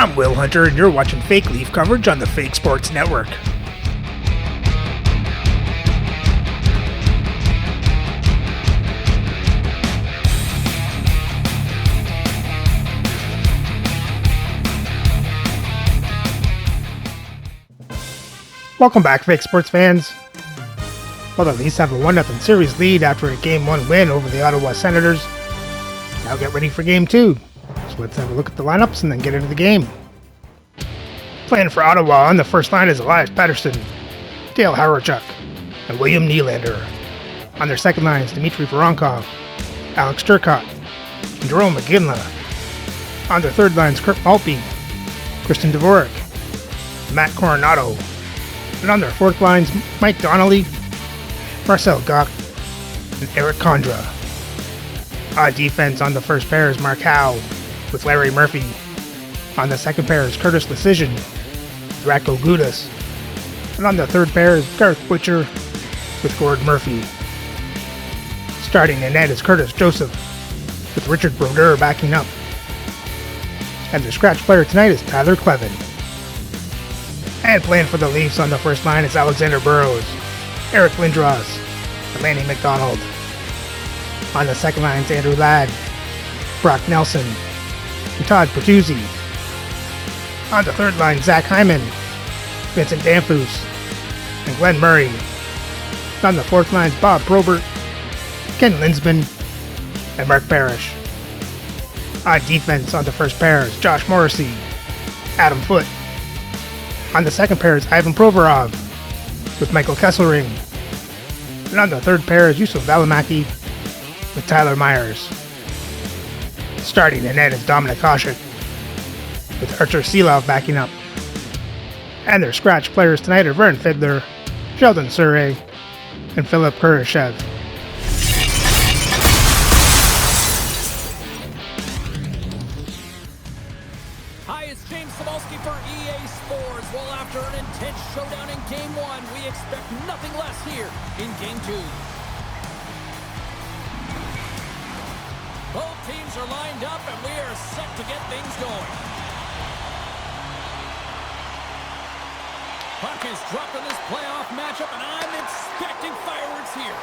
I'm Will Hunter, and you're watching Fake Leaf coverage on the Fake Sports Network. Welcome back, Fake Sports fans. Well, the Leafs have a 1-0 series lead after a Game 1 win over the Ottawa Senators. Now get ready for Game 2. So let's have a look at the lineups and then get into the game. Playing for Ottawa on the first line is Elias Pettersson, Dale Hawerchuk, and William Nylander. On their second line is Dmitry Voronkov, Alex Turcotte, and Jerome McGinley. On their third line is Kirk Maltby, Kristen Dvorak, Matt Coronado. And on their fourth lines, Mike Donnelly, Marcel Goc, and Eric Condra. On defense on the first pair is Mark Howe with Larry Murphy. On the second pair is Curtis Decision, Ratko Gudas. And on the third pair is Garth Butcher with Gord Murphy. Starting in net is Curtis Joseph with Richard Brodeur backing up. And the scratch player tonight is Tyler Clevin. And playing for the Leafs on the first line is Alexander Burrows, Eric Lindros, and Lanny McDonald. On the second line is Andrew Ladd, Brock Nelson, and Todd Bertuzzi. On the third line, Zach Hyman, Vincent Danfus, and Glenn Murray. And on the fourth line is Bob Probert, Ken Linsman, and Mark Parrish. On defense on the first pair is Josh Morrissey, Adam Foote. On the second pair is Ivan Provorov with Michael Kesselring. And on the third pair is Yusuf Valimaki with Tyler Myers. Starting in net is Dominic Hasek with Archer Seelov backing up. And their scratch players tonight are Vern Fiddler, Sheldon Surrey, and Philip Kurashev. Hi, it's James Cebulski for EA Sports. Well, after an intense showdown in Game 1, we expect nothing less here in Game 2. Both teams are lined up, and we are set to get things going. Puck is dropped in this playoff matchup, and I'm expecting fireworks here.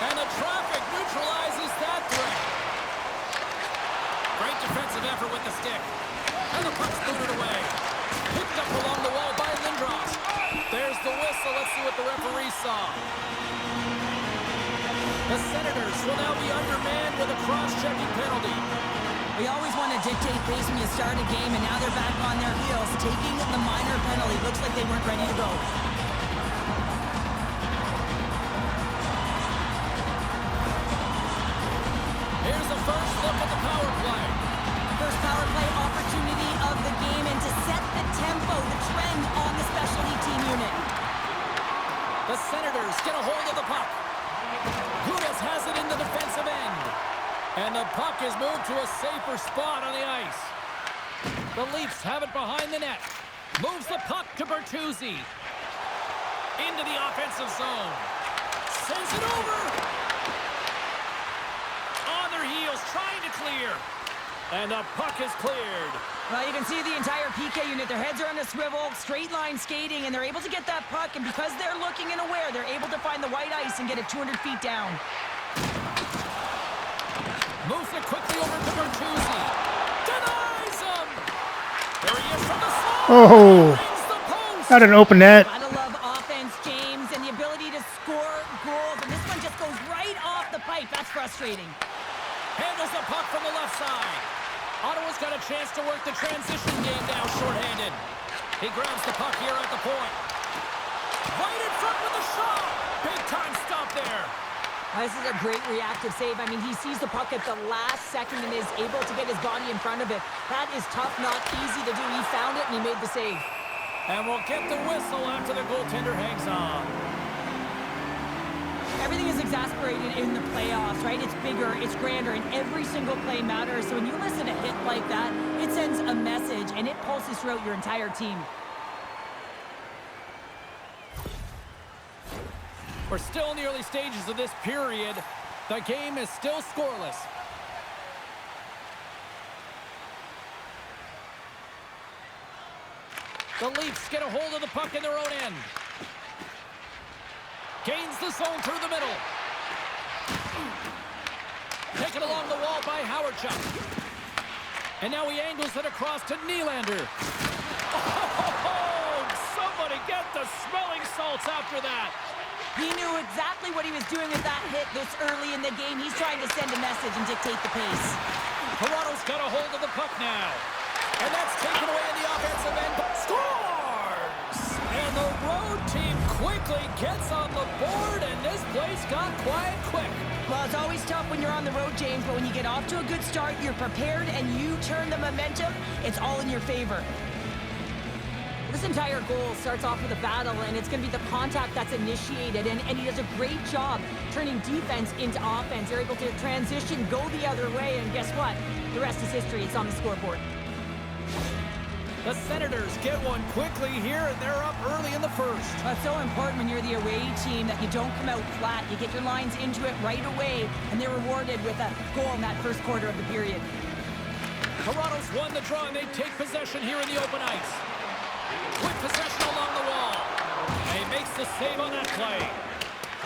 And the traffic neutralizes that threat. Great defensive effort with the stick. And the puck's booted away. Picked up along the wall by Lindros. There's the whistle. Let's see what the referee saw. The Senators will now be undermanned with a cross-checking penalty. We always want to dictate pace when you start a game, and now they're back on their heels, taking the minor penalty. Looks like they weren't ready to go. Here's the first look at the power play. First power play opportunity of the game, and to set the tempo, the trend on the specialty team unit. The Senators get a hold of the puck. Gudas has it in the defensive end. And the puck is moved to a safer spot on the ice. The Leafs have it behind the net. Moves the puck to Bertuzzi. Into the offensive zone. Sends it over. On their heels, trying to clear. And the puck is cleared. Well, you can see the entire PK unit. Their heads are on a swivel, straight line skating, and they're able to get that puck. And because they're looking and aware, they're able to find the white ice and get it 200 feet down. Moves it quickly over to Bertuzzi. Denies him. There he is from the slot. Oh, not an open net. Gotta love offense, James, and the ability to score goals. And this one just goes right off the pipe. That's frustrating. Handles the puck from the left side. Ottawa's got a chance to work the transition game down shorthanded. He grabs the puck here at the point. Right in front with the shot. Big time stop there. This is a great reactive save. I mean, he sees the puck at the last second and is able to get his body in front of it. That is tough, not easy to do. He found it and he made the save. And we'll get the whistle after the goaltender hangs on. Everything is exasperated in the playoffs, right? It's bigger, it's grander, and every single play matters. So when you listen to a hit like that, it sends a message, and it pulses throughout your entire team. We're still in the early stages of this period. The game is still scoreless. The Leafs get a hold of the puck in their own end. Gains the zone through the middle. Taken along the wall by Howardchuk. And now he angles it across to Nylander. Oh, somebody get the smelling salts after that. He knew exactly what he was doing with that hit this early in the game. He's trying to send a message and dictate the pace. Toronto's got a hold of the puck now. And that's taken away in the offensive end. Scores! And the road team quickly gets on the board, and this place got quiet quick. Well, it's always tough when you're on the road, James, but when you get off to a good start, you're prepared, and you turn the momentum, it's all in your favor. This entire goal starts off with a battle, and it's going to be the contact that's initiated, and he does a great job turning defense into offense. They're able to transition, go the other way, and guess what? The rest is history. It's on the scoreboard. The Senators get one quickly here, and they're up early in the first. That's so important when you're the away team that you don't come out flat. You get your lines into it right away, and they're rewarded with a goal in that first quarter of the period. Toronto's won the draw, and they take possession here in the open ice. Quick possession along the wall. And he makes the save on that play.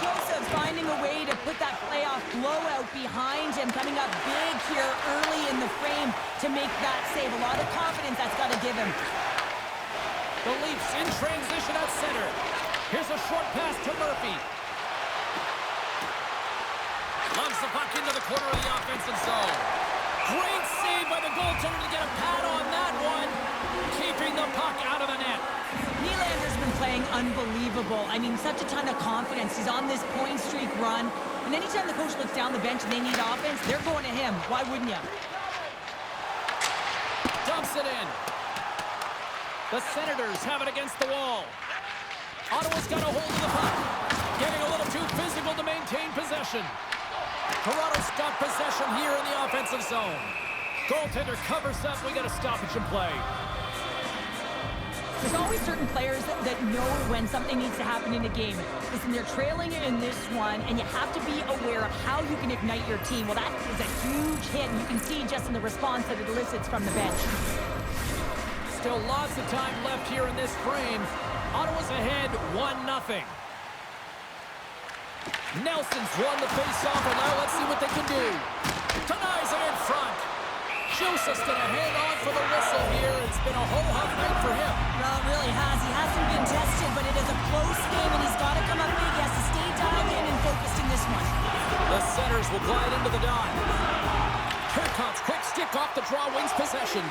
Joseph's finding a way to put that playoff blowout behind him, coming up big here early in the frame to make that save. A lot of confidence that's got to give him. The Leafs in transition at center. Here's a short pass to Murphy. Loves the puck into the corner of the offensive zone. Great save by the goaltender to get a pad on that one. Keeping the puck out of the net. Nylander's been playing unbelievable. I mean, such a ton of confidence. He's on this point streak run. And anytime the coach looks down the bench and they need offense, they're going to him. Why wouldn't you? Dumps it in. The Senators have it against the wall. Ottawa's got a hold of the puck. Getting a little too physical to maintain possession. Toronto's got possession here in the offensive zone. Goaltender covers up. We got a stoppage in play. There's always certain players that know when something needs to happen in a game. Listen, they're trailing in this one, and you have to be aware of how you can ignite your team. Well, that is a huge hit, and you can see just in the response that it elicits from the bench. Still lots of time left here in this frame. Ottawa's ahead 1-0. Nelson's won the face-off, and now let's see what they can do. Denies it in front. Joseph's going to hang on for the whistle here. It's been a ho-hum night for him. Well, it really has. He hasn't been tested, but it is a close game, and he's got to come up big. He has to stay dialed in and focused in this one. The Senators will glide into the dot. Here comes quick stick off the draw, wins possession.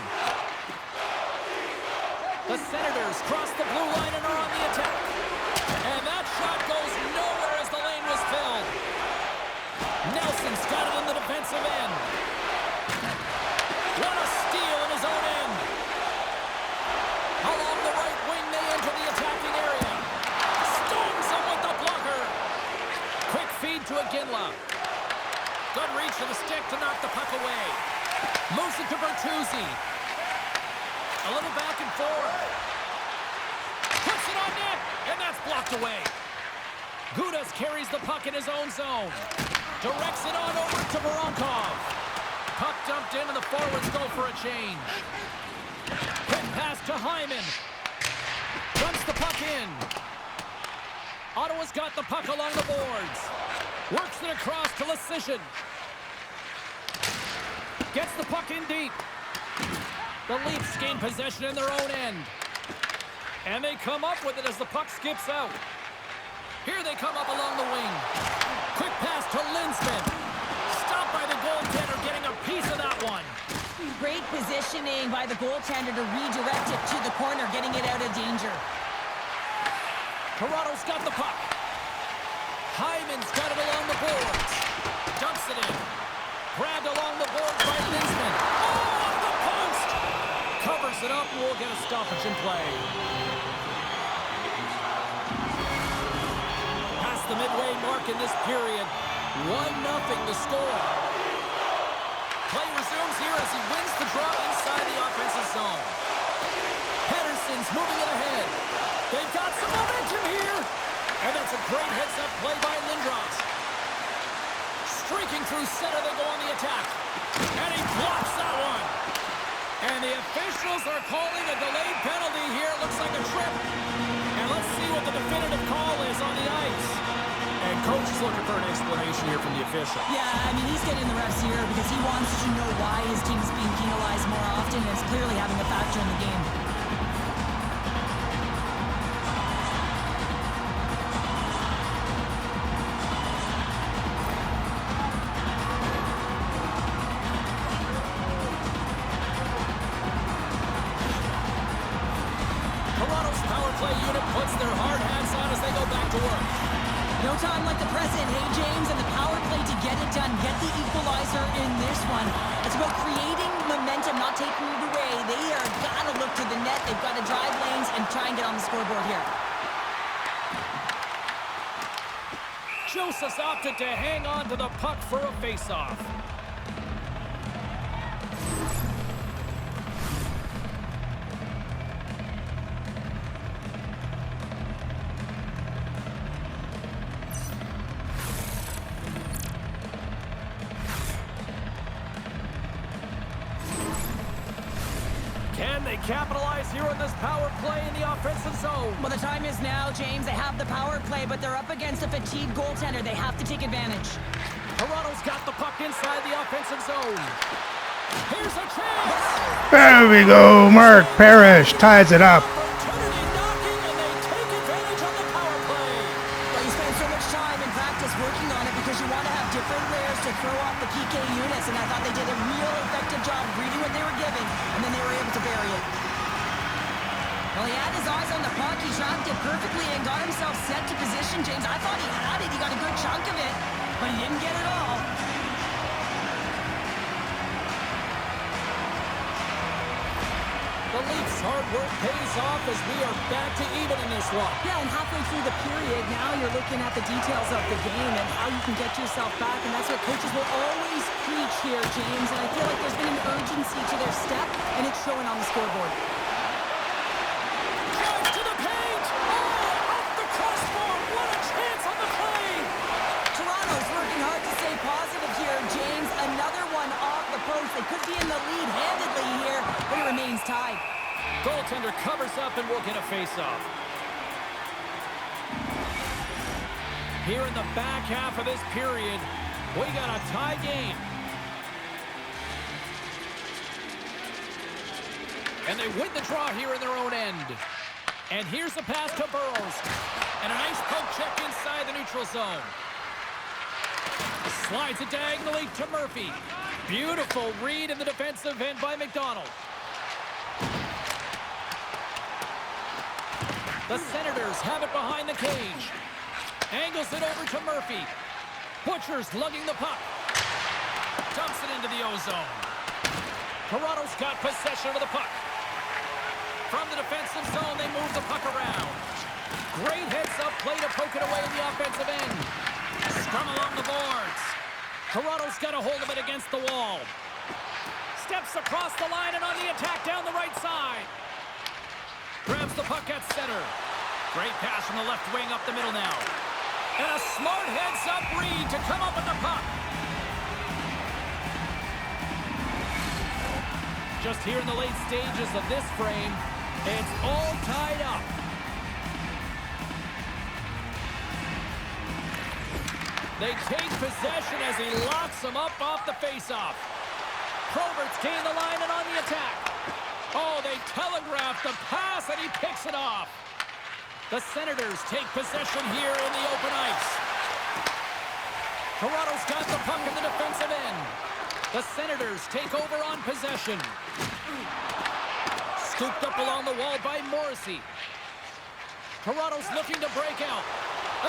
The Senators cross the blue line and are on the attack. And that shot goes nowhere as the lane was filled. Nelson's got it in the defensive end. What a steal in his own end. Along the right wing, they enter the attacking area. Stones him with the blocker. Quick feed to Iginla. Good reach for the stick to knock the puck away. Moves it to Bertuzzi. A little back and forth. Puts it on net, and that's blocked away. Gudas carries the puck in his own zone. Directs it on over to Voronkov. Puck dumped in, and the forwards go for a change. Quick pass to Hyman. Dumps the puck in. Ottawa's got the puck along the boards. Works it across to Leschyshyn. Gets the puck in deep. The Leafs gain possession in their own end. And they come up with it as the puck skips out. Here they come up along the wing. Quick pass to Linsman. Stopped by the goaltender, getting a piece of that one. Great positioning by the goaltender to redirect it to the corner, getting it out of danger. Toronto's got the puck. Hyman's got it along the boards. Dumps it in. Grabbed along the boards by Linsman. Oh, on the post! Covers it up, and we'll get a stoppage in play. Past the midway mark in this period. 1-0 the score. Play resumes here as he wins the draw inside the offensive zone. Pettersson's moving it ahead. They've got some momentum here. And that's a great heads-up play by Lindros. Streaking through center, they go on the attack. And he blocks that one. And And the officials are calling a delayed penalty here. It looks like a trip. And let's see what the definitive call is on the ice. And coach is looking for an explanation here from the official. Yeah, I mean, he's getting the refs here because he wants to know why his team is being penalized more often, and it's clearly having a factor in the game. Toronto's power play unit puts their hard hats on as they go back to work. No time like the present, hey, James, and the power play to get it done. Get the equalizer in this one. It's about creating momentum, not taking it away. They are got to look to the net. They've got to drive lanes and try and get on the scoreboard here. Joseph's opted to hang on to the puck for a face-off. Can they capitalize here on this power play in the offensive zone? Well, the time is now, James. They have the power play, but they're up against a fatigued goaltender. They have to take advantage. Toronto's got the puck inside the offensive zone. Here's a chance. There we go. Mark Parrish ties it up. Opportunity knocking, and they take advantage on the power play. Well, you spend so much time in practice working on it because you want to have different layers to throw off the PK units, and I thought they did a real effective job reading what they were given, and then they were able to bury it. Well, he had his eyes on the puck. He tracked it perfectly and got himself set to position, James. I thought he had it. He got a good chunk of it, but he didn't get it all. The Leafs' hard work pays off as we are back to even in this one. Yeah, and halfway through the period, now you're looking at the details of the game and how you can get yourself back, and that's what coaches will always preach here, James, and I feel like there's been an urgency to their step, and it's showing on the scoreboard. Drive to the paint! Oh, off the crossbar! What a chance on the play! Toronto's working hard to stay positive here, James. Another one off the post. They could be in the lead handedly here, but it remains tied. Goaltender covers up and will get a face-off. Here in the back half of this period, we got a tie game. And they win the draw here in their own end. And here's the pass to Burrows. And a nice poke check inside the neutral zone. Slides it diagonally to Murphy. Beautiful read in the defensive end by McDonald. The Senators have it behind the cage. Angles it over to Murphy. Butcher's lugging the puck. Dumps it into the O-zone. Toronto's got possession of the puck. From the defensive zone, they move the puck around. Great heads-up play to poke it away in the offensive end. Scrum along the boards. Toronto's got a hold of it against the wall. Steps across the line and on the attack down the right side. Grabs the puck at center. Great pass from the left wing up the middle now. And a smart heads-up read to come up with the puck. Just here in the late stages of this frame, it's all tied up. They take possession as he locks them up off the face-off. Probert's gained the line and on the attack. Oh, they telegraph the pass, and he picks it off. The Senators take possession here in the open ice. Toronto's got the puck in the defensive end. The Senators take over on possession. Scooped up along the wall by Morrissey. Toronto's looking to break out.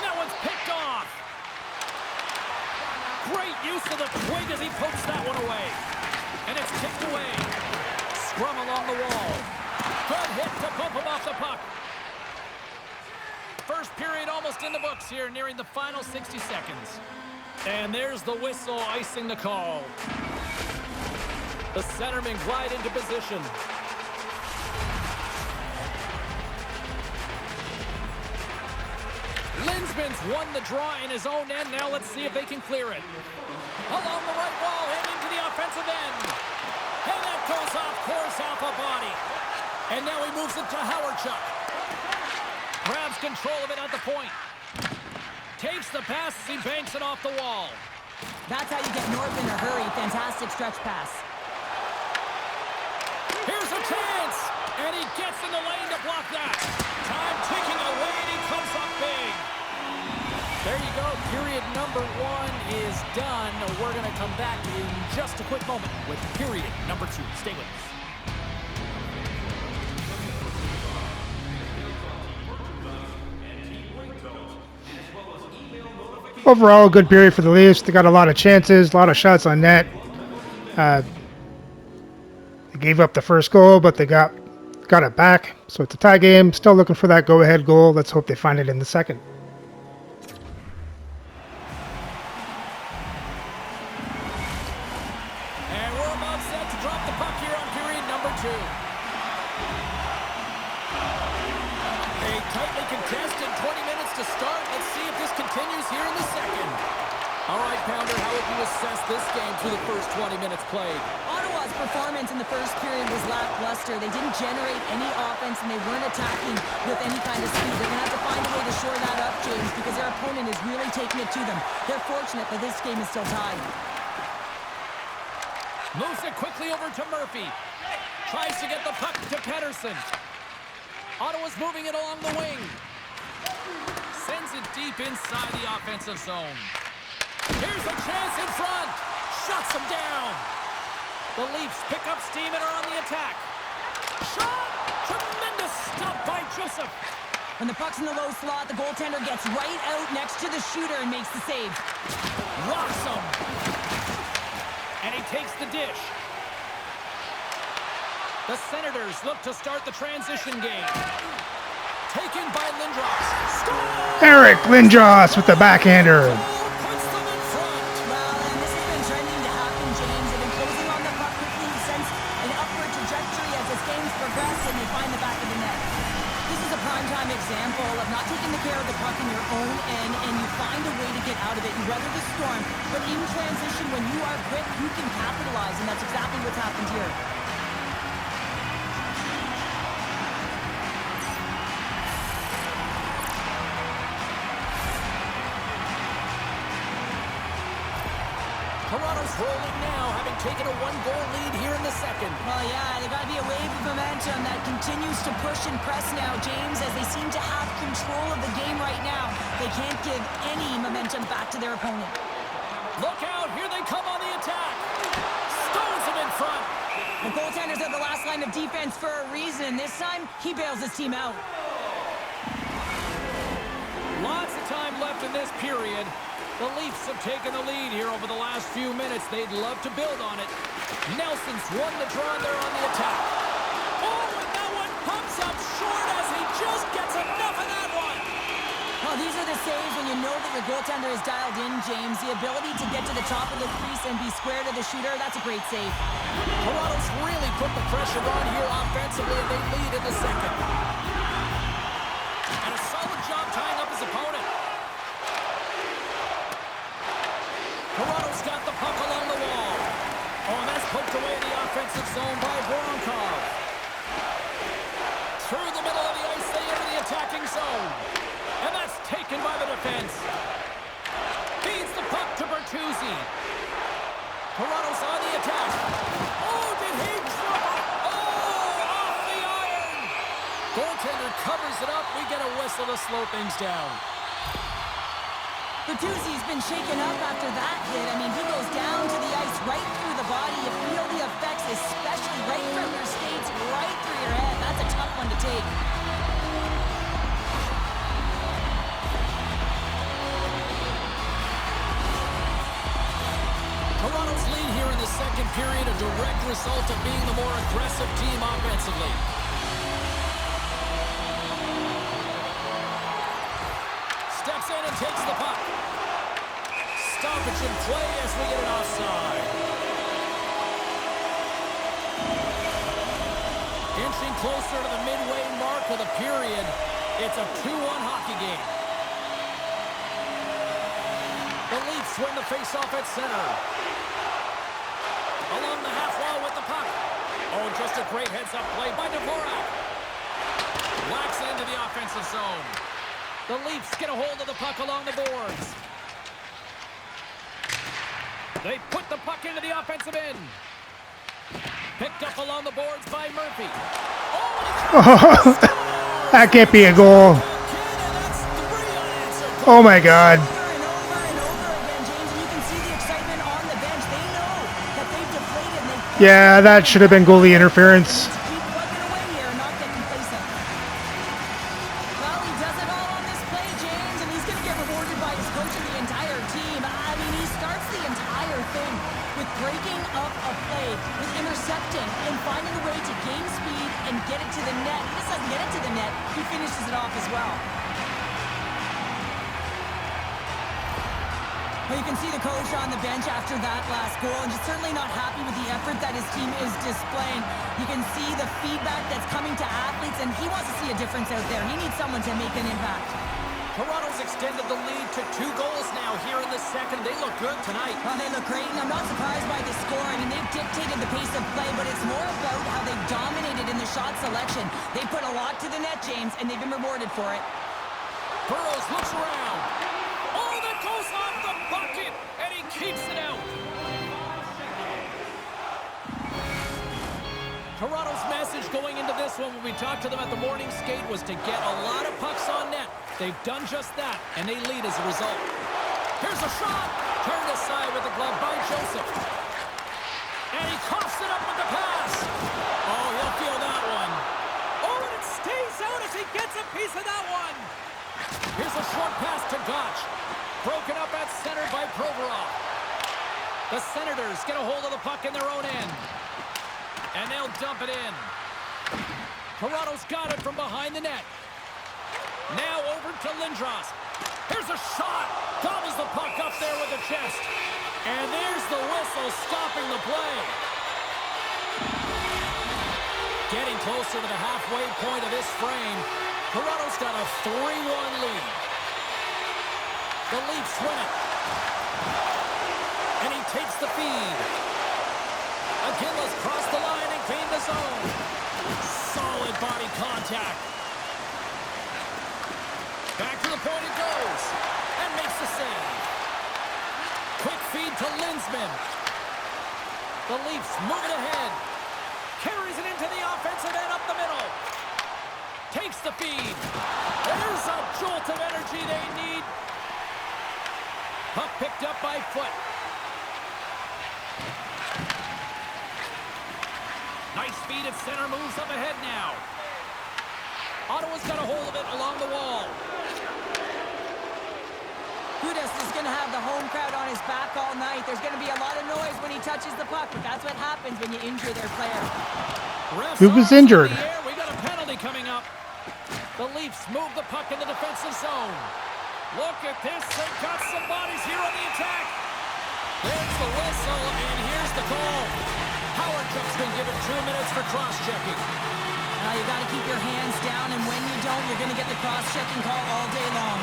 And that one's picked off. Great use of the twig as he pokes that one away. And it's kicked away. Scrum along the wall. Good hit to bump him off the puck. First period almost in the books here, nearing the final 60 seconds. And there's the whistle icing the call. The centermen glide into position. Linsman's won the draw in his own end. Now let's see if they can clear it. Along the right wall and into the offensive end. And that goes off course off a And now he moves it to Howardchuk. Grabs control of it at the point. Takes the pass as he banks it off the wall. That's how you get north in a hurry. Fantastic stretch pass. Here's a chance! And he gets in the lane to block that. Time ticking away, and he comes up big. There you go. Period number 1 is done. We're going to come back in just a quick moment with period number 2. Stay with us. Overall, a good period for the Leafs. They got a lot of chances, a lot of shots on net. They gave up the first goal, but they got it back. So it's a tie game. Still looking for that go-ahead goal. Let's hope they find it in the second. And we're about set to drop the puck here on period number 2. A tightly contested 20 minutes to start. Let's see if this continues here in the second. All right, Pounder, how would you assess this game through the first 20 minutes played? Ottawa's performance in the first period was lackluster. They didn't generate any offense, and they weren't attacking with any kind of speed. They're going to have to find a way to shore that up, James, because their opponent is really taking it to them. They're fortunate that this game is still tied. Moves it quickly over to Murphy. Tries to get the puck to Pettersson. Ottawa's moving it along the wing. Sends it deep inside the offensive zone. Here's a chance in front. Shuts him down. The Leafs pick up steam and are on the attack. Shot! Tremendous stop by Joseph. When the puck's in the low slot, the goaltender gets right out next to the shooter and makes the save. Rocks him. And he takes the dish. The Senators look to start the transition game. Taken by Lindros. Score! Eric Lindros with the backhander. Puts them in front. Well, and this has been trending to happen, James. They've been closing on the puck quickly since an upward trajectory as this game's progressed, and they find the back of the net. This is a prime-time example of not taking the care of the puck in your own end, and you find a way to get out of it. You weather the storm, but in transition, when you are quick, you can capitalize, and that's exactly what's happened here. Toronto's rolling now, having taken a 1-goal lead here in the second. Well, yeah, there's got to be a wave of momentum that continues to push and press now, James, as they seem to have control of the game right now. They can't give any momentum back to their opponent. Look out, here they come on the attack. Stones him in front. The goaltenders are the last line of defense for a reason. This time, he bails his team out. Lots of time left in this period. The Leafs have taken the lead here over the last few minutes. They'd love to build on it. Nelson's won the draw, and they're on the attack. Oh, and that one pumps up short as he just gets enough of that one. Well, these are the saves when you know that your goaltender is dialed in, James. The ability to get to the top of the crease and be square to the shooter, that's a great save. Toronto's really put the pressure on here offensively, and they lead in the second. And a solid job tying up his opponent. Toronto's got the puck along the wall. Oh, and that's poked away in the offensive zone by Voronkov. Through the middle of the ice, they enter the attacking zone. And that's taken by the defense. Feeds the puck to Bertuzzi. Toronto's on the attack. Oh, did he drop it? Oh, off the iron. Goaltender covers it up. We get a whistle to slow things down. Bertuzzi's been shaken up after that hit. I mean, he goes down to the ice right through the body. You feel the effects, especially right from your skates, right through your head. That's a tough one to take. Toronto's lead here in the second period, a direct result of being the more aggressive team offensively. Steps in and takes the puck. Stoppage in play as we get an offside. Inching closer to the midway mark of the period. It's a 2-1 hockey game. The Leafs win the faceoff at center. Along the half wall with the puck. Oh, just a great heads-up play by Dvorak. Whacks it into the offensive zone. The Leafs get a hold of the puck along the boards. They put the puck into the offensive end. Picked up along the boards by Murphy. Oh, That can't be a goal. Oh my God. Over and over and over again, James, and you can see the excitement on the bench. They know that they've deflated and they've Yeah, that should have been goalie interference. keep plugging away here and not get complacent. Well, he does it all on this play, James, and he's going to get rewarded by his coach and the entire team. I mean, he starts the entire thing with breaking up a play, with intercepting and finding a way to gain speed and get it to the net. He just doesn't get it to the net. He finishes it off as well. Well, you can see the coach on the bench after that last goal, and just certainly not happy with the effort that his team is displaying. You can see the feedback that's coming to athletes, and he wants to see a difference out there. He needs someone to make an impact. Toronto's extended the lead to 2 goals now here in the second. They look good tonight. Well, they look great, and I'm not surprised by the score. I mean, they've dictated the pace of play, but it's more about how they've dominated in the shot selection. They put a lot to the net, James, and they've been rewarded for it. Burrows looks around. Oh, that goes off the bucket, and he keeps it out. Toronto's message going into this one when we talked to them at the morning skate was to get a lot of pucks on net. They've done just that, and they lead as a result. Here's a shot. Turned aside with the glove by Joseph. And he coughs it up with the pass. Oh, he'll feel that one. Oh, and it stays out as he gets a piece of that one. Here's a short pass to Gotch. Broken up at center by Provorov. The Senators get a hold of the puck in their own end. And they'll dump it in. Toronto's got it from behind the net. Now over to Lindros. Here's a shot. Gobbles the puck up there with the chest. And there's the whistle stopping the play. Getting closer to the halfway point of this frame. Toronto's got a 3-1 lead. The Leafs win it. And he takes the feed. Aguilar's crossed the line and gained the zone. Solid body contact. Back to the point it goes. And makes the save. Quick feed to Linsman. The Leafs move it ahead. Carries it into the offensive end up the middle. Takes the feed. There's a jolt of energy they need. Puck picked up by Foot. Nice feed at center, moves up ahead now. Ottawa's got a hold of it along the wall. Gudas is going to have the home crowd on his back all night. There's going to be a lot of noise when he touches the puck, but that's what happens when you injure their player. Who was injured? We got a penalty coming up. The Leafs move the puck in the defensive zone. Look at this. They've got some bodies here on the attack. There's the whistle, and here's the call. Howard Chuck's been given 2 minutes for cross-checking. You got to keep your hands down, and when you don't, you're going to get the cross-checking call all day long.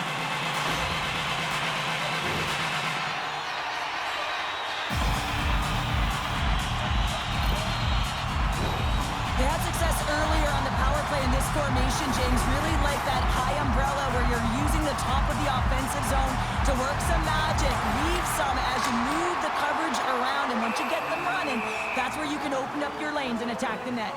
They had success earlier on the power play in this formation, James. Really like that high umbrella where you're using the top of the offensive zone to work some magic, leave some as you move the coverage around, and once you get them running, that's where you can open up your lanes and attack the net.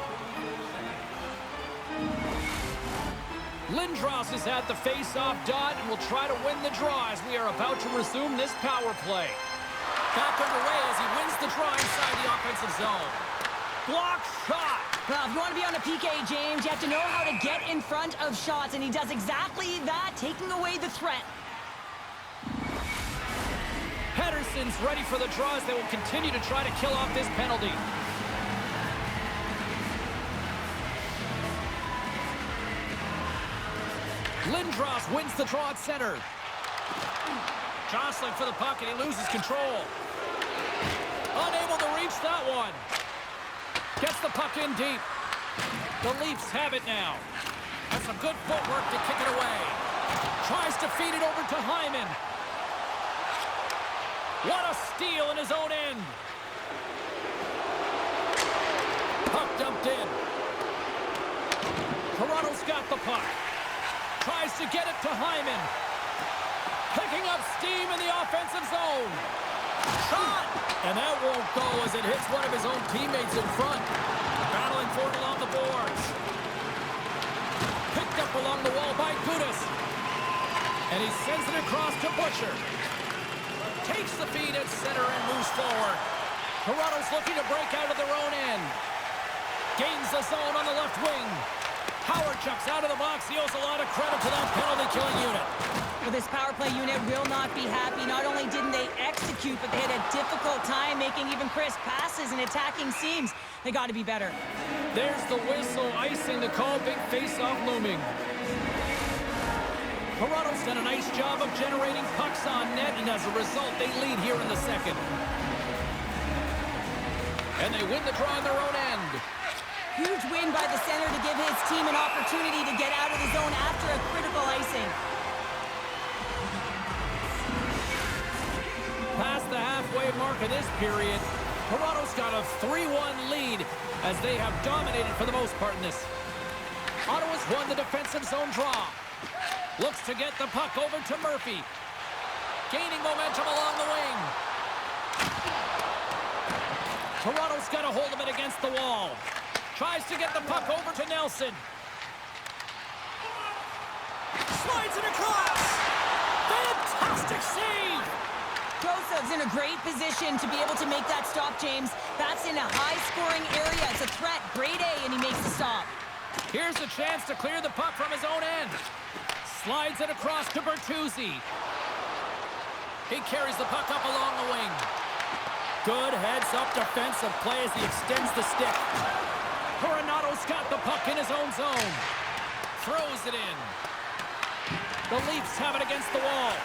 Lindros has had the face-off dot and will try to win the draw as we are about to resume this power play. Back underway as he wins the draw inside the offensive zone. Block shot. Well, if you want to be on a PK, James, you have to know how to get in front of shots, and he does exactly that, taking away the threat. Pedersen's ready for the draw as they will continue to try to kill off this penalty. Lindros wins the draw at center. Jostling for the puck and he loses control. Unable to reach that one. Gets the puck in deep. The Leafs have it now. Has some good footwork to kick it away. Tries to feed it over to Hyman. What a steal in his own end. Puck dumped in. Toronto's got the puck. Tries to get it to Hyman. Picking up steam in the offensive zone. Shot! And that won't go as it hits one of his own teammates in front. Battling for it along the boards. Picked up along the wall by Gudas. And he sends it across to Butcher. Takes the feed at center and moves forward. Toronto's looking to break out of their own end. Gains the zone on the left wing. Howard chucks out of the box. He owes a lot of credit to that penalty-killing unit. Well, this power play unit will not be happy. Not only didn't they execute, but they had a difficult time making even crisp passes and attacking seams. They got to be better. There's the whistle, icing the call. Big face-off looming. Toronto's done a nice job of generating pucks on net, and as a result, they lead here in the second. And they win the draw on their own end. Huge win by the center to give his team an opportunity to get out of the zone after a critical icing. Past the halfway mark of this period, Toronto's got a 3-1 lead as they have dominated for the most part in this. Ottawa's won the defensive zone draw. Looks to get the puck over to Murphy. Gaining momentum along the wing. Toronto's got a hold of it against the wall. Tries to get the puck over to Nelson. Slides it across. Fantastic save. Joseph's in a great position to be able to make that stop, James. That's in a high-scoring area. It's a threat. Grade A, and he makes the stop. Here's a chance to clear the puck from his own end. Slides it across to Bertuzzi. He carries the puck up along the wing. Good heads-up defensive play as he extends the stick. Coronato's got the puck in his own zone. Throws it in. The Leafs have it against the wall.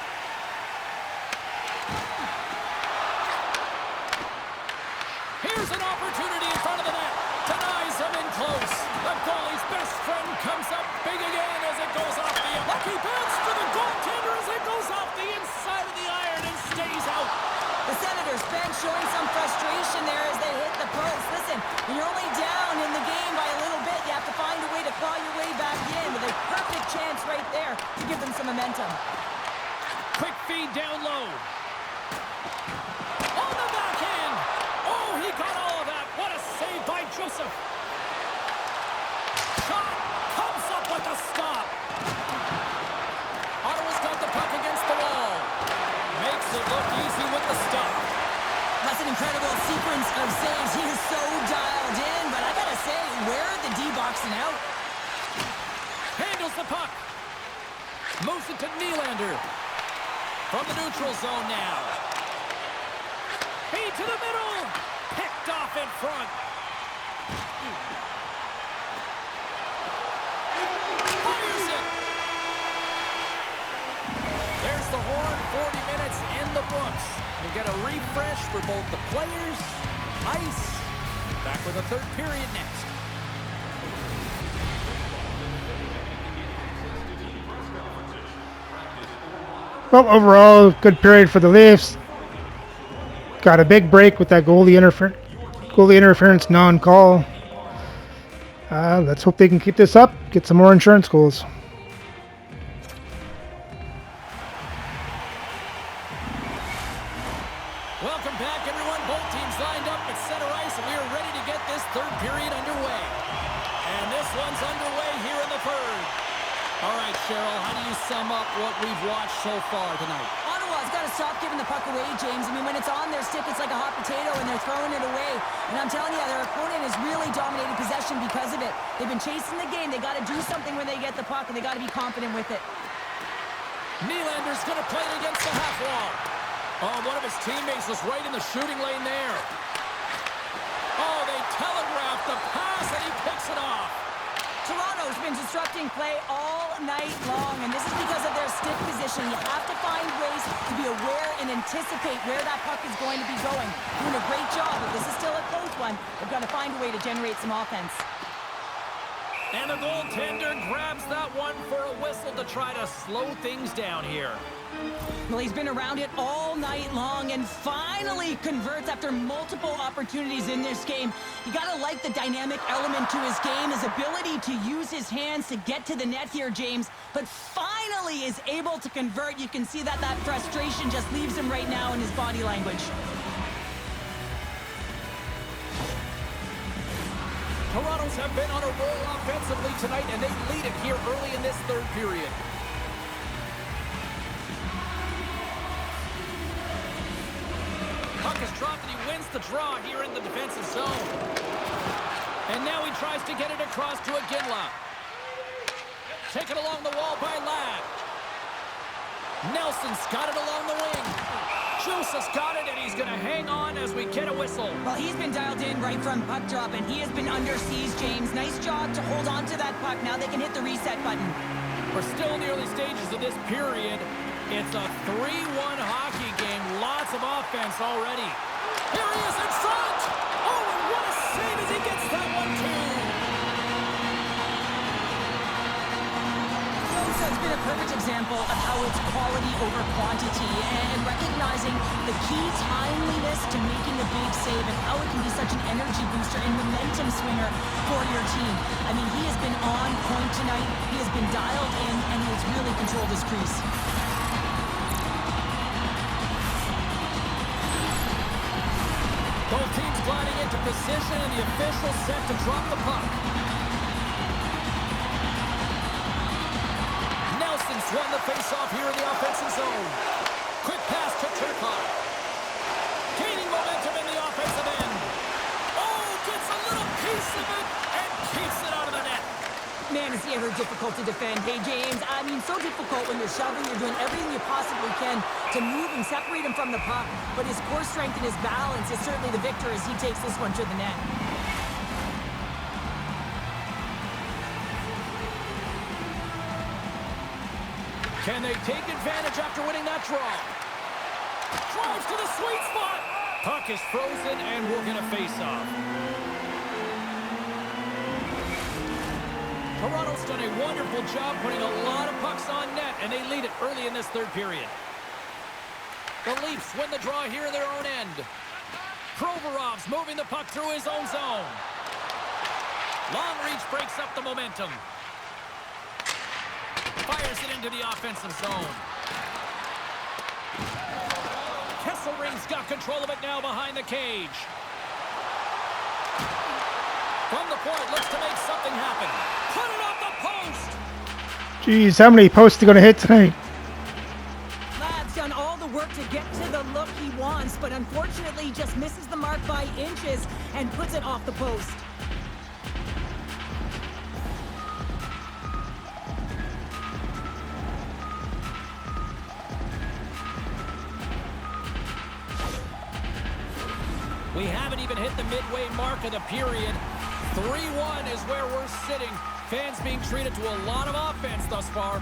Here's an opportunity in front of the net. Denies him in close. The goalie's best friend comes up big again as it goes off the lucky bounce for the goaltender as it goes off the inside of the iron and stays out. The Senators bench showing some frustration there as they hit the post. Listen, when you're only down in the game by a little bit, you have to find a way to claw your way back in with a perfect chance right there to give them some momentum. Quick feed down low. On the backhand. Oh, he got all of that. What a save by Joseph. Shot comes up with a stop. Ottawa's got the puck against the wall. Makes it look easy with the stop. That's an incredible sequence of saves. He is so dialed in, but I gotta say, where are the D-boxing out? Handles the puck. Moves it to Nylander. From the neutral zone now. Feed to the middle. Picked off in front. Fires it. There's the horn. 40 minutes in the books. We get a refresh for both the players, ice. Back with the third period next. Well, overall, good period for the Leafs. Got a big break with that goalie interference non-call. Let's hope they can keep this up, get some more insurance goals. Welcome back, everyone. Both teams lined up at center ice, and we are ready to get this third period underway. And this one's underway here in the third. All right, Cheryl, how do you sum up what we've watched so far tonight? Ottawa's got to stop giving the puck away, James. I mean, when it's on their stick, it's like a hot potato, and they're throwing it away. And I'm telling you, their opponent has really dominated possession because of it. They've been chasing the game. They got to do something when they get the puck, and they got to be confident with it. Nylander's going to play it against the half wall. Oh, one of his teammates was right in the shooting lane there. Oh, they telegraphed the pass, and he picks it off. Toronto's been disrupting play all night long, and this is because of their stick position. You have to find ways to be aware and anticipate where that puck is going to be going. Doing a great job, but this is still a close one. They've got to find a way to generate some offense. And the goaltender grabs that one for a whistle to try to slow things down here. Well, he's been around it all night long and finally converts after multiple opportunities in this game. You gotta like the dynamic element to his game, his ability to use his hands to get to the net here, James, but finally is able to convert. You can see that frustration just leaves him right now in his body language. Toronto's have been on a roll offensively tonight, and they lead it here early in this third period. Puck is dropped, and he wins the draw here in the defensive zone. And now he tries to get it across to Iginla. Taken along the wall by Ladd. Nelson's got it along the wing. Juice has got it, and he's going to hang on as we get a whistle. Well, he's been dialed in right from puck drop, and he has been under siege, James. Nice job to hold on to that puck. Now they can hit the reset button. We're still in the early stages of this period. It's a 3-1 hockey game. Lots of offense already. Here he is in front. Oh, and what a save as he gets that one, too. It's been a perfect example of how it's quality over quantity and recognizing the key timeliness to making a big save and how it can be such an energy booster and momentum swinger for your team. I mean, he has been on point tonight. He has been dialed in, and he has really controlled his crease. Both teams gliding into position, and the official set to drop the puck. Nelson's won the face-off here in the offensive zone. Quick pass to Turcotte. Gaining momentum in the offensive end. Oh, gets a little piece of it and keeps it out of the net. Man, is he ever difficult to defend. Hey, James, I mean, so difficult when you're shoving, you're doing everything you possibly can to move and separate him from the puck. But his core strength and his balance is certainly the victor as he takes this one to the net. Can they take advantage after winning that draw? Drives to the sweet spot. Puck is frozen, and we're going to face off. Toronto's done a wonderful job putting a lot of pucks on net, and they lead it early in this third period. The Leafs win the draw here in their own end. Provorov's moving the puck through his own zone. Long reach breaks up the momentum. Fires it into the offensive zone. Kesselring's got control of it now behind the cage. From the point, looks to make something happen. Put it off the post! Jeez, how many posts are going to hit tonight? Ladd's done all the work to get to the look he wants, but unfortunately just misses the mark by inches and puts it off the post. We haven't even hit the midway mark of the period. 3-1 is where we're sitting. Fans being treated to a lot of offense thus far.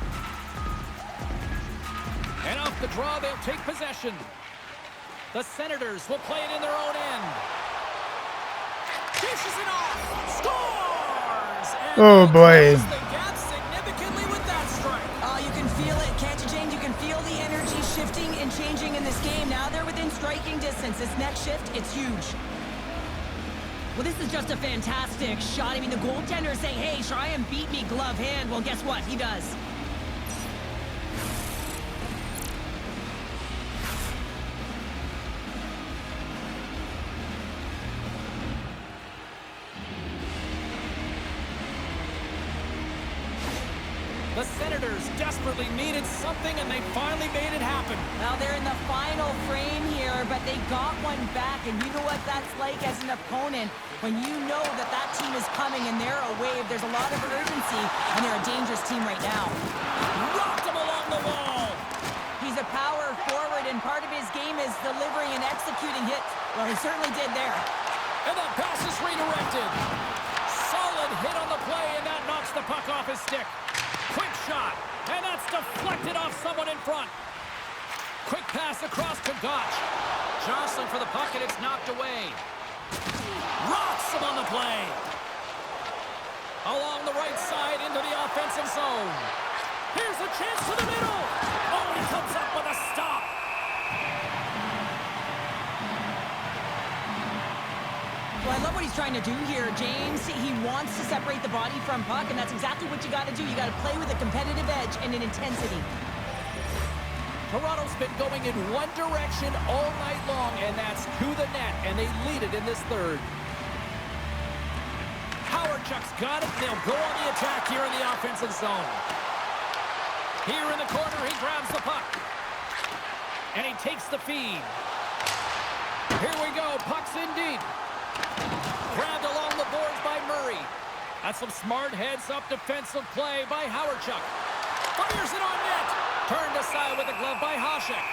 And off the draw, they'll take possession. The Senators will play it in their own end. Dishes it off. Scores! And Oh, boy. closes the gap significantly with that strike. Oh, you can feel it, can't you, James? You can feel the energy shifting and changing in this game. Now they're within striking distance. This next shift, it's huge. Well, this is just a fantastic shot. I mean, the goaltender is saying, hey, try and beat me glove hand. Well, guess what? He does. The Senators desperately needed something, and they finally made it happen. Well, they're in the final frame here, but they got one back, and you know what that's like as an opponent. When you know that that team is coming and they're a wave, there's a lot of urgency, and they're a dangerous team right now. Rocked him along the wall. He's a power forward, and part of his game is delivering and executing hits. Well, he certainly did there. And that pass is redirected. Solid hit on the play, and that knocks the puck off his stick. Quick shot, and that's deflected off someone in front. Quick pass across to Gotch. Jostling for the puck, and it's knocked away. Rocks him on the play. Along the right side into the offensive zone. Here's a chance to the middle. Oh, he comes up with a stop. Well, I love what he's trying to do here, James. He wants to separate the body from puck, and that's exactly what you got to do. You got to play with a competitive edge and an intensity. Toronto's been going in one direction all night long, and that's to the net, and they lead it in this third. Chuck's got it. They'll go on the attack here in the offensive zone. Here in the corner, he grabs the puck. And he takes the feed. Here we go. Puck's in deep. Grabbed along the boards by Murray. That's some smart heads-up defensive play by Chuck. Fires it on net. Turned aside with a glove by Hasek.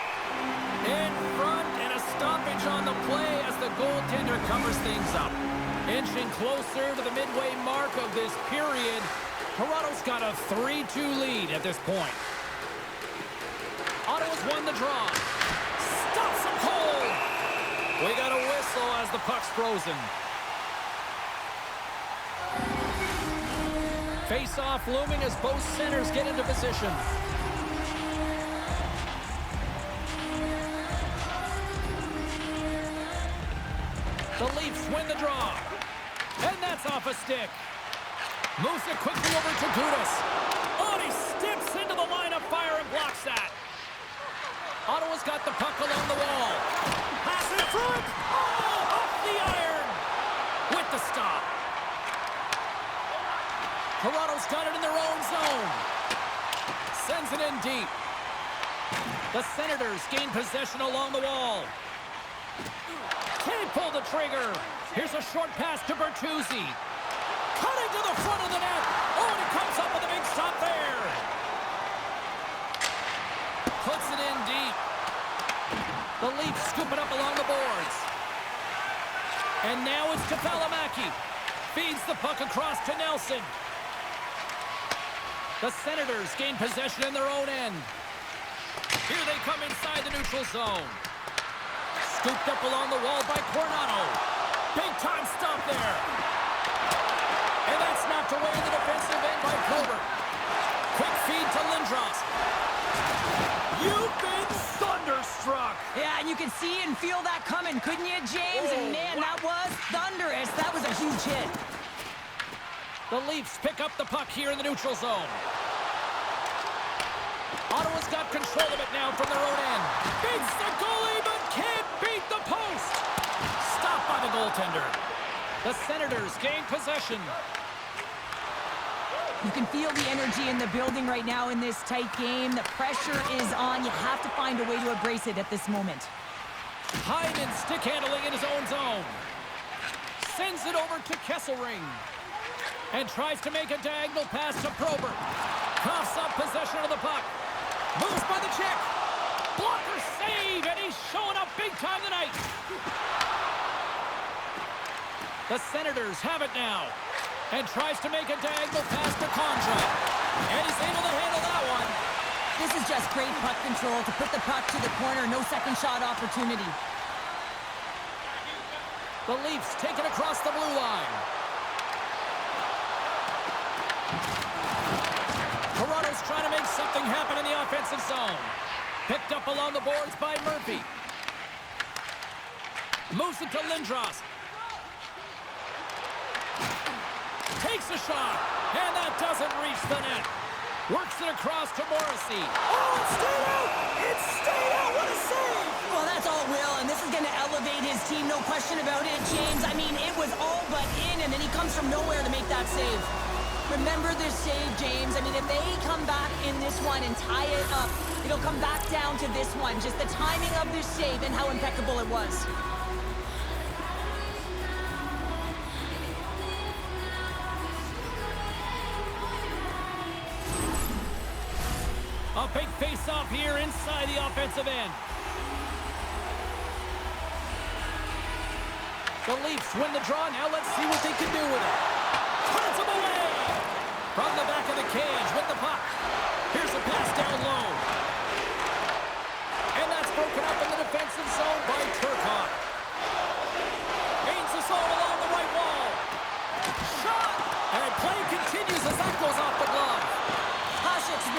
In front, and a stoppage on the play as the goaltender covers things up. Inching closer to the midway mark of this period. Toronto's got a 3-2 lead at this point. Ottawa's won the draw. Stops him cold. We got a whistle as the puck's frozen. Face-off looming as both centers get into position. The Leafs win the draw. And that's off a stick. Moves it quickly over to Gudas. Oh, he steps into the line of fire and blocks that. Ottawa's got the puck along the wall. Pass in front. Oh, off the iron. With the stop. Toronto's got it in their own zone. Sends it in deep. The Senators gain possession along the wall. Can't pull the trigger. Here's a short pass to Bertuzzi. Cutting to the front of the net. Oh, and he comes up with a big stop there. Puts it in deep. The Leafs scoop it up along the boards. And now it's to Valimaki. Feeds the puck across to Nelson. The Senators gain possession in their own end. Here they come inside the neutral zone. Scooped up along the wall by Coronado. Big time stop there. And that's knocked away in the defensive end by Colbert. Quick feed to Lindros. You've been thunderstruck. Yeah, and you can see and feel that coming, couldn't you, James? Oh, and man, wow. that was thunderous. That was a huge hit. The Leafs pick up the puck here in the neutral zone. Ottawa's got control of it now from their own end. Beats the goalie, but can't beat the post. Stopped by the goaltender. The Senators gain possession. You can feel the energy in the building right now in this tight game. The pressure is on. You have to find a way to embrace it at this moment. Hyman stick handling in his own zone. Sends it over to Kesselring. And tries to make a diagonal pass to Probert. Coughs up possession of the puck. Moves by the check. Blocker save, and he's showing up big time tonight. The Senators have it now. And tries to make a diagonal pass to Contra. And he's able to handle that one. This is just great puck control to put the puck to the corner. No second shot opportunity. The Leafs take it across the blue line. Toronto's trying to make something happen in the offensive zone. Picked up along the boards by Murphy. Moves it to Lindros. Takes a shot, and that doesn't reach the net. Works it across to Morrissey. Oh, it stayed out! It stayed out! What a save! Well, that's all Will, and this is going to elevate his team, no question about it, James. I mean, it was all but in, and then he comes from nowhere to make that save. Remember this save, James. I mean, if they come back in this one and tie it up, it'll come back down to this one. Just the timing of this save and how impeccable it was. A big face-off here inside the offensive end. The Leafs win the draw. Now let's see what they can do with it. Turns him away. From the back of the cage with the puck. Here's a pass down low. And that's broken up in the defensive zone by Turcotte. Gains the zone along the right wall. Shot! And play continues as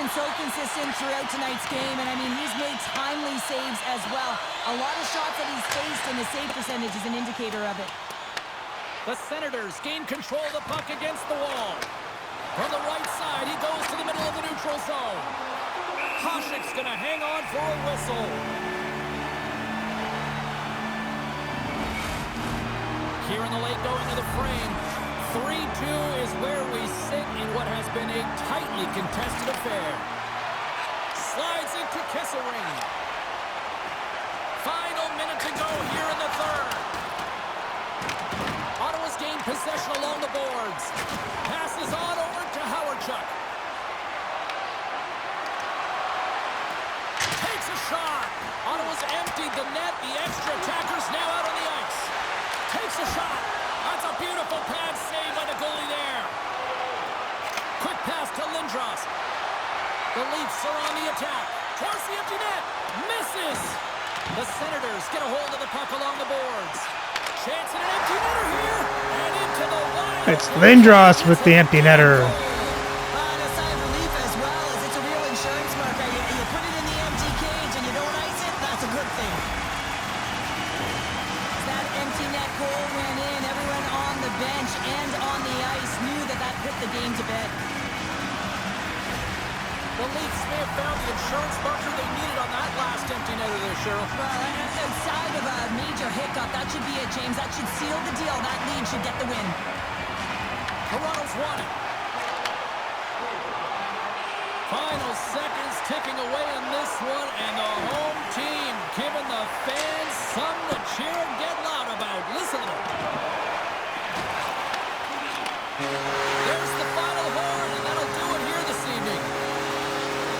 been so consistent throughout tonight's game, and I mean, he's made timely saves as well. A lot of shots that he's faced, and the save percentage is an indicator of it. The Senators gain control of the puck against the wall. From the right side, he goes to the middle of the neutral zone. Hasek's going to hang on for a whistle. Here in the late going of the frame, 3-2 is where we sit in what has been a tightly contested affair. Slides into Kissering. Final minute to go here in the third. Ottawa's gained possession along the boards. Passes on over to Howardchuk. Takes a shot. Ottawa's emptied the net. The extra attackers now out on the ice. Takes a shot. That's a beautiful pad save by the goalie there. Quick pass to Lindros. The Leafs are on the attack. Towards the empty net. Misses. The Senators get a hold of the puck along the boards. Chance at an empty netter here. And into the wide. It's Lindros with the empty netter. A sigh of relief as well, as it's a real insurance marker. You put it in the empty cage and you don't ice it, that's a good thing. That empty net goal went in. Everyone on the bench and on the ice knew that that put the game to bed. The Leafs may have found the insurance bunker they needed on that last empty netter there, Cheryl. Well, outside of a major hiccup, that should be it, James. That should seal the deal. That lead should get the win. Toronto's won it. Final seconds ticking away in this one, and the home team giving the fans something to cheer and get loud about. Listen to them. There's the final horn, and that'll do it here this evening.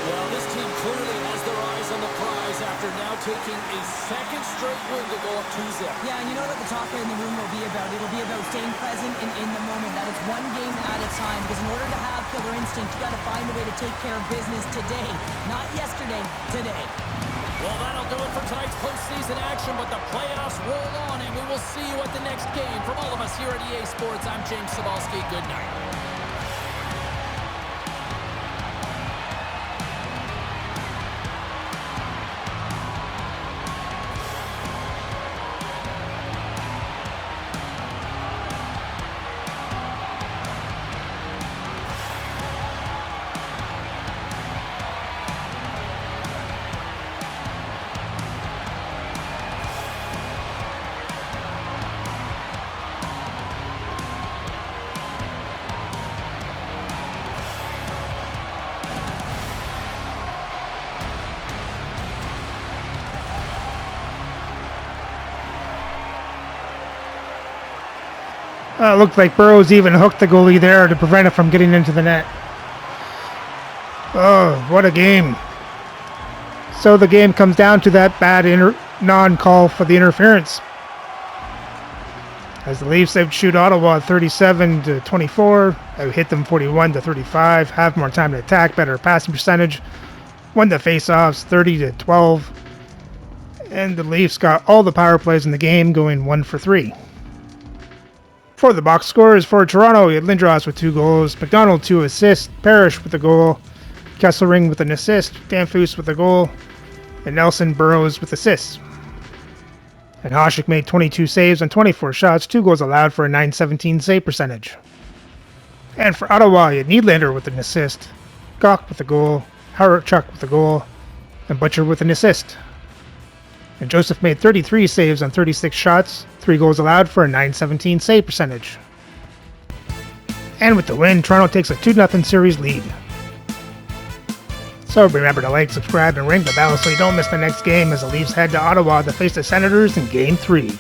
Well, this team clearly has their eyes on the prize after now taking a second straight win to go up 2-0. Yeah, and you know what the talk in the room will be about? It'll be about staying present and in the moment. That it's one game at a time. Because in order to have killer instinct, you got to find a way to take care of business today. Not yesterday, today. Well, that'll do it for tonight's postseason action, but the playoffs roll on, and we will see you at the next game. From all of us here at EA Sports, I'm James Cybulski. Good night. Looked like Burrows even hooked the goalie there to prevent it from getting into the net. Oh, what a game. So the game comes down to that bad non-call for the interference. As the Leafs outshoot Ottawa 37-24, out-hit them 41-35, have more time to attack, better passing percentage, won the face-offs 30-12, and the Leafs got all the power plays in the game, going 1 for 3. For the box scores for Toronto, you had Lindros with 2 goals, McDonald 2 assists, Parrish with a goal, Kessering with an assist, Danfus with a goal, and Nelson Burrows with assists. And Hasek made 22 saves on 24 shots, 2 goals allowed for a .917 save percentage. And for Ottawa, you had Nylander with an assist, Gauck with a goal, Howardchuk with a goal, and Butcher with an assist. And Joseph made 33 saves on 36 shots, 3 goals allowed for a .917 save percentage. And with the win, Toronto takes a 2-0 series lead. So remember to like, subscribe, and ring the bell so you don't miss the next game as the Leafs head to Ottawa to face the Senators in Game 3.